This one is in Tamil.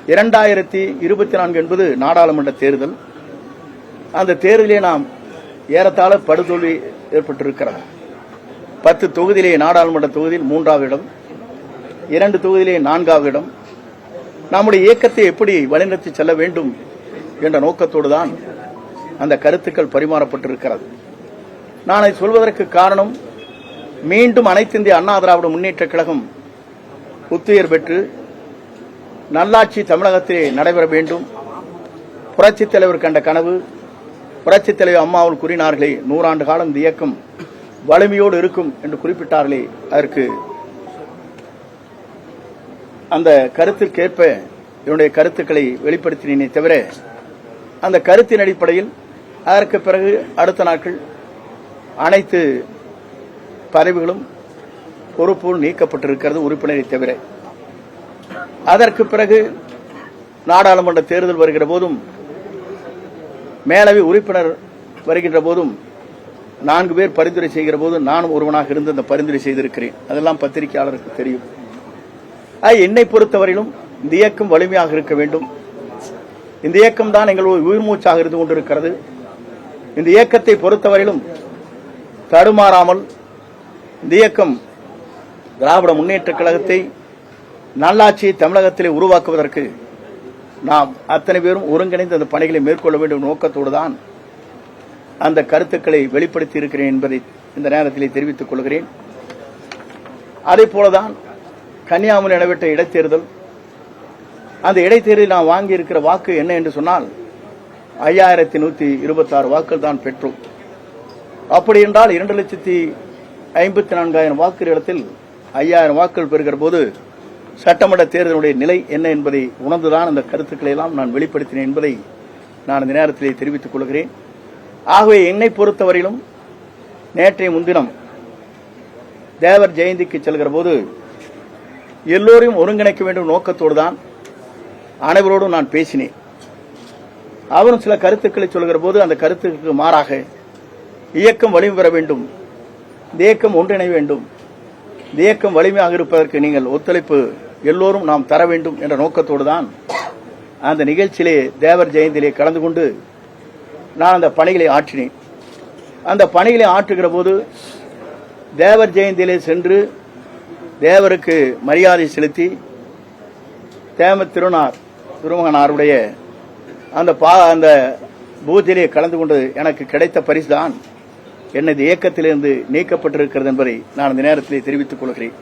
2024 என்பது நாடாளுமன்ற தேர்தல். அந்த தேர்தலிலே நாம் ஏறத்தாழ படுதோல்வி ஏற்பட்டிருக்கிறது. 10 தொகுதியிலே நாடாளுமன்ற தொகுதியில் 3வது இடம், 2 தொகுதியிலே 4வது இடம். நம்முடைய இயக்கத்தை எப்படி வழிநடத்தி செல்ல வேண்டும் என்ற நோக்கத்தோடு தான் அந்த கருத்துக்கள் பரிமாறப்பட்டிருக்கிறது. நான் அதை சொல்வதற்கு காரணம், மீண்டும் அனைத்து இந்திய அண்ணா திராவிட முன்னேற்ற கழகம் புத்துயிர் பெற்று நல்லாட்சி தமிழகத்திலே நடைபெற வேண்டும். புரட்சித் தலைவர் கண்ட கனவு, புரட்சித் தலைவர் அம்மாவில் கூறினார்களே, 100 ஆண்டு காலம் இந்த இயக்கம் வலிமையோடு இருக்கும் என்று குறிப்பிட்டார்களே, அதற்கு அந்த கருத்திற்கேற்ப என்னுடைய கருத்துக்களை வெளிப்படுத்தினேனே தவிர, அந்த கருத்தின் அடிப்படையில் அதற்கு பிறகு அடுத்த நாட்கள் அனைத்து பதவிகளும் பொறுப்புகள் நீக்கப்பட்டிருக்கிறது, உறுப்பினரை தவிர. அதற்கு பிறகு நாடாளுமன்ற தேர்தல் வருகிற போதும், மேலவை உறுப்பினர் வருகின்ற போதும் 4 பேர் பரிந்துரை செய்கிற போது நானும் ஒருவனாக இருந்து அந்த பரிந்துரை செய்திருக்கிறேன். அதெல்லாம் பத்திரிகையாளருக்கு தெரியும். என்னை பொறுத்தவரையிலும் இந்த இயக்கம் வலிமையாக இருக்க வேண்டும். இந்த இயக்கம் தான் எங்களுடைய உயிர் மூச்சாக இருந்து கொண்டிருக்கிறது. இந்த இயக்கத்தை பொறுத்தவரையிலும் தடுமாறாமல் இந்த இயக்கம் திராவிட முன்னேற்ற கழகத்தை நல்லாட்சியை தமிழகத்திலே உருவாக்குவதற்கு நாம் அத்தனை பேரும் ஒருங்கிணைந்து அந்த பணிகளை மேற்கொள்ள வேண்டும் நோக்கத்தோடு தான் அந்த கருத்துக்களை வெளிப்படுத்தி இருக்கிறேன் என்பதை இந்த நேரத்திலே தெரிவித்துக் கொள்கிறேன். அதே போலதான் கன்னியாகுமரி நடைபெற்ற இடைத்தேர்தல். அந்த இடைத்தேர்தலில் நாம் வாங்கி இருக்கிற வாக்கு என்ன என்று சொன்னால் 5126 வாக்குகள் தான் பெற்றோம். அப்படி என்றால் 2,54,000 வாக்குகள் இடத்தில் 5000 வாக்குகள் பெறுகிற போது சட்டமன்ற தேர்தலுடைய நிலை என்ன என்பதை உணர்ந்துதான் அந்த கருத்துக்களை எல்லாம் நான் வெளிப்படுத்தினேன் என்பதை நான் இந்த நேரத்திலே தெரிவித்துக் கொள்கிறேன். ஆகவே என்னை பொறுத்தவரையிலும் நேற்றைய முன்தினம் தேவர் ஜெயந்திக்கு செல்கிற போது எல்லோரையும் ஒருங்கிணைக்க வேண்டும் நோக்கத்தோடு தான் அனைவரோடும் நான் பேசினேன். அவரும் சில கருத்துக்களை சொல்கிற போது அந்த கருத்துக்கு மாறாக இயக்கம் வலிமை பெற வேண்டும், இந்த இயக்கம் ஒன்றிணைய வேண்டும், இந்த இயக்கம் வலிமையாக இருப்பதற்கு நீங்கள் ஒத்துழைப்பு எல்லோரும் நாம் தர வேண்டும் என்ற நோக்கத்தோடு தான் அந்த நிகழ்ச்சியிலே தேவர் ஜெயந்தியிலே கலந்து கொண்டு நான் அந்த பணிகளை ஆற்றினேன். அந்த பணிகளை ஆற்றுகிற போது தேவர் ஜெயந்தியிலே சென்று தேவருக்கு மரியாதை செலுத்தி திருமகனாருடைய அந்த பூஜையிலே கலந்து கொண்டு எனக்கு கிடைத்த பரிசுதான் எனது இயக்கத்திலிருந்து நீக்கப்பட்டிருக்கிறது என்பதை நான் இந்த நேரத்திலே தெரிவித்துக் கொள்கிறேன்.